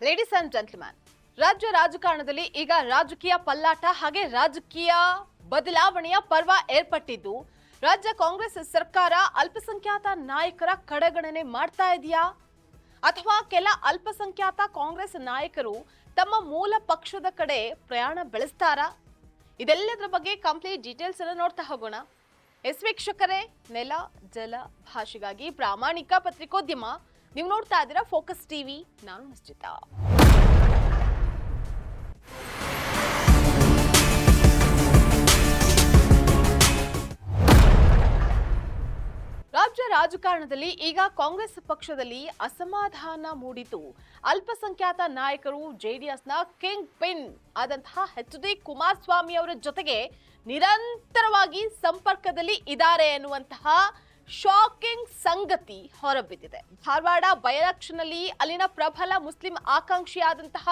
Ladies and gentleman, ರಾಜ್ಯ ರಾಜಕಾರಣದಲ್ಲಿ ಈಗ ರಾಜಕೀಯ ಪಲ್ಲಾಟ ಹಾಗೆ ರಾಜಕೀಯ ಬದಲಾವಣೆಯ ಪರ್ವ ಏರ್ಪಟ್ಟಿದ್ದು, ರಾಜ್ಯ ಕಾಂಗ್ರೆಸ್ ಸರ್ಕಾರ ಅಲ್ಪಸಂಖ್ಯಾತ ನಾಯಕರ ಕಡೆಗಣನೆ ಮಾಡ್ತಾ ಇದೆಯಾ ಅಥವಾ ಕೆಲ ಅಲ್ಪಸಂಖ್ಯಾತ ಕಾಂಗ್ರೆಸ್ ನಾಯಕರು ತಮ್ಮ ಮೂಲ ಪಕ್ಷದ ಕಡೆ ಪ್ರಯಾಣ ಬೆಳೆಸ್ತಾರಾ? ಇದೆಲ್ಲದರ ಬಗ್ಗೆ ಕಂಪ್ಲೀಟ್ ಡೀಟೇಲ್ಸ್ ಅನ್ನು ನೋಡ್ತಾ ಹೋಗೋಣ. ವೀಕ್ಷಕರೇ, ನೆಲ ಜಲ ಭಾಷೆಗಾಗಿ ಪ್ರಾಮಾಣಿಕ ಪತ್ರಿಕೋದ್ಯಮ. ನೀವು ನೋಡ್ತಾ ಇದ್ದೀರಾ ಫೋಕಸ್ ಟಿವಿ. ನಾನು ನಿಶ್ಚಿತ. ರಾಜ್ಯ ರಾಜಕಾರಣದಲ್ಲಿ ಈಗ ಕಾಂಗ್ರೆಸ್ ಪಕ್ಷದಲ್ಲಿ ಅಸಮಾಧಾನ ಮೂಡಿತು. ಅಲ್ಪಸಂಖ್ಯಾತ ನಾಯಕರು ಜೆಡಿಎಸ್ನ ಕಿಂಗ್ ಪಿನ್ ಆದಂತಹ ಎಚ್.ಡಿ. ಕುಮಾರಸ್ವಾಮಿ ಅವರ ಜೊತೆಗೆ ನಿರಂತರವಾಗಿ ಸಂಪರ್ಕದಲ್ಲಿ ಇದ್ದಾರೆ ಎನ್ನುವಂತಹ ಶಾಕಿಂಗ್ ಸಂಗತಿ ಹೊರಬಿದ್ದಿದೆ. ಧಾರವಾಡ ಬೈ ಎಲೆಕ್ಷನ್ನಲ್ಲಿ ಅಲ್ಲಿನ ಪ್ರಬಲ ಮುಸ್ಲಿಂ ಆಕಾಂಕ್ಷಿಯಾದಂತಹ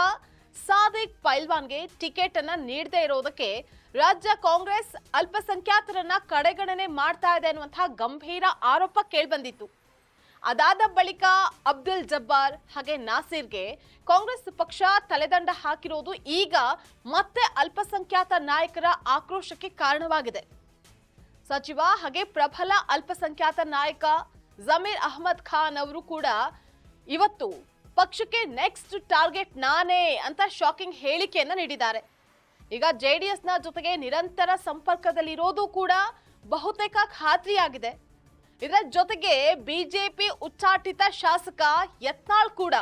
ಸಾದಿಕ್ ಪೈಲ್ವಾನ್ಗೆ ಟಿಕೆಟ್ ಅನ್ನ ನೀಡದೇ ಇರೋದಕ್ಕೆ ರಾಜ್ಯ ಕಾಂಗ್ರೆಸ್ ಅಲ್ಪಸಂಖ್ಯಾತರನ್ನ ಕಡೆಗಣನೆ ಮಾಡ್ತಾ ಇದೆ ಅನ್ನುವಂತಹ ಗಂಭೀರ ಆರೋಪ ಕೇಳಿಬಂದಿತ್ತು. ಅದಾದ ಬಳಿಕ ಅಬ್ದುಲ್ ಜಬ್ಬಾರ್ ಹಾಗೆ ನಾಸೀರ್ಗೆ ಕಾಂಗ್ರೆಸ್ ಪಕ್ಷ ತಲೆದಂಡ ಹಾಕಿರೋದು ಈಗ ಮತ್ತೆ ಅಲ್ಪಸಂಖ್ಯಾತ ನಾಯಕರ ಆಕ್ರೋಶಕ್ಕೆ ಕಾರಣವಾಗಿದೆ. ಸಚಿವ ಹಾಗೆ ಪ್ರಬಲ ಅಲ್ಪಸಂಖ್ಯಾತ ನಾಯಕ ಜಮೀರ್ ಅಹಮದ್ ಖಾನ್ ಅವರು ಕೂಡ ಇವತ್ತು ಪಕ್ಷಕ್ಕೆ ನೆಕ್ಸ್ಟ್ ಟಾರ್ಗೆಟ್ ನಾನೇ ಅಂತ ಶಾಕಿಂಗ್ ಹೇಳಿಕೆಯನ್ನ ನೀಡಿದ್ದಾರೆ. ಈಗ ಜೆಡಿಎಸ್ನ ಜೊತೆಗೆ ನಿರಂತರ ಸಂಪರ್ಕದಲ್ಲಿರೋದು ಕೂಡ ಬಹುತೇಕ ಖಾತ್ರಿಯಾಗಿದೆ. ಇದರ ಜೊತೆಗೆ ಬಿಜೆಪಿ ಉಚ್ಚಾಟಿತ ಶಾಸಕ ಯತ್ನಾಳ್ ಕೂಡ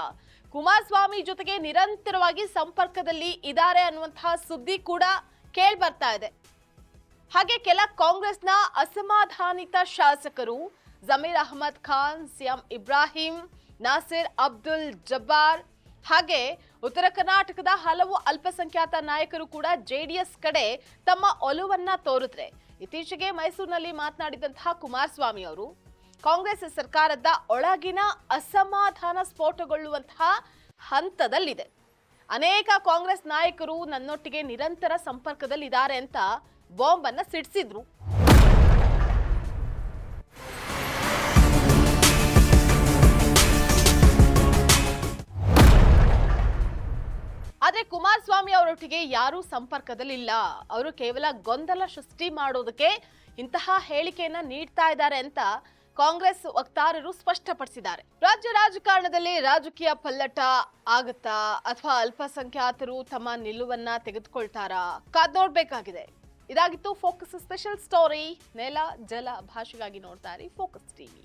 ಕುಮಾರಸ್ವಾಮಿ ಜೊತೆಗೆ ನಿರಂತರವಾಗಿ ಸಂಪರ್ಕದಲ್ಲಿ ಇದ್ದಾರೆ ಅನ್ನುವಂತಹ ಸುದ್ದಿ ಕೂಡ ಕೇಳಿ ಬರ್ತಾ ಇದೆ. ಹಾಗೆ ಕೆಲ ಕಾಂಗ್ರೆಸ್ನ ಅಸಮಾಧಾನಿತ ಶಾಸಕರು ಜಮೀರ್ ಅಹಮದ್ ಖಾನ್, ಸಿಎಂ ಇಬ್ರಾಹಿಂ, ನಾಸಿರ್ ಅಬ್ದುಲ್ ಜಬ್ಬಾರ್ ಹಾಗೆ ಉತ್ತರ ಕರ್ನಾಟಕದ ಹಲವು ಅಲ್ಪಸಂಖ್ಯಾತ ನಾಯಕರು ಕೂಡ ಜೆಡಿಎಸ್ ಕಡೆ ತಮ್ಮ ಒಲವನ್ನ ತೋರಿದ್ರೆ, ಇತ್ತೀಚೆಗೆ ಮೈಸೂರಿನಲ್ಲಿ ಮಾತನಾಡಿದಂತಹ ಕುಮಾರಸ್ವಾಮಿ ಅವರು ಕಾಂಗ್ರೆಸ್ ಸರ್ಕಾರದ ಒಳಗಿನ ಅಸಮಾಧಾನ ಸ್ಫೋಟಗೊಳ್ಳುವಂತಹ ಹಂತದಲ್ಲಿದೆ. ಅನೇಕ ಕಾಂಗ್ರೆಸ್ ನಾಯಕರು ನನ್ನೊಟ್ಟಿಗೆ ನಿರಂತರ ಸಂಪರ್ಕದಲ್ಲಿದ್ದಾರೆ ಅಂತ ಬಾಂಬ್ ಅನ್ನ ಸಿಡಿಸಿದ್ರು. ಆದ್ರೆ ಕುಮಾರಸ್ವಾಮಿ ಅವರೊಟ್ಟಿಗೆ ಯಾರೂ ಸಂಪರ್ಕದಲ್ಲಿಲ್ಲ, ಅವರು ಕೇವಲ ಗೊಂದಲ ಸೃಷ್ಟಿ ಮಾಡೋದಕ್ಕೆ ಇಂತಹ ಹೇಳಿಕೆಯನ್ನ ನೀಡ್ತಾ ಇದ್ದಾರೆ ಅಂತ ಕಾಂಗ್ರೆಸ್ ವಕ್ತಾರರು ಸ್ಪಷ್ಟಪಡಿಸಿದ್ದಾರೆ. ರಾಜ್ಯ ರಾಜಕಾರಣದಲ್ಲಿ ರಾಜಕೀಯ ಪಲ್ಲಟ ಆಗುತ್ತಾ ಅಥವಾ ಅಲ್ಪಸಂಖ್ಯಾತರು ತಮ್ಮ ನಿಲುವನ್ನ ತೆಗೆದುಕೊಳ್ತಾರಾ? ಕಾದ್ ನೋಡ್ಬೇಕಾಗಿದೆ. ಇದಾಗಿತ್ತು ಫೋಕಸ್ ಸ್ಪೆಷಲ್ ಸ್ಟೋರಿ. ನೆಲ ಜಲ ಭಾಷೆಗಾಗಿ ನೋಡ್ತಾ ಇರಿ ಫೋಕಸ್ ಟಿವಿ.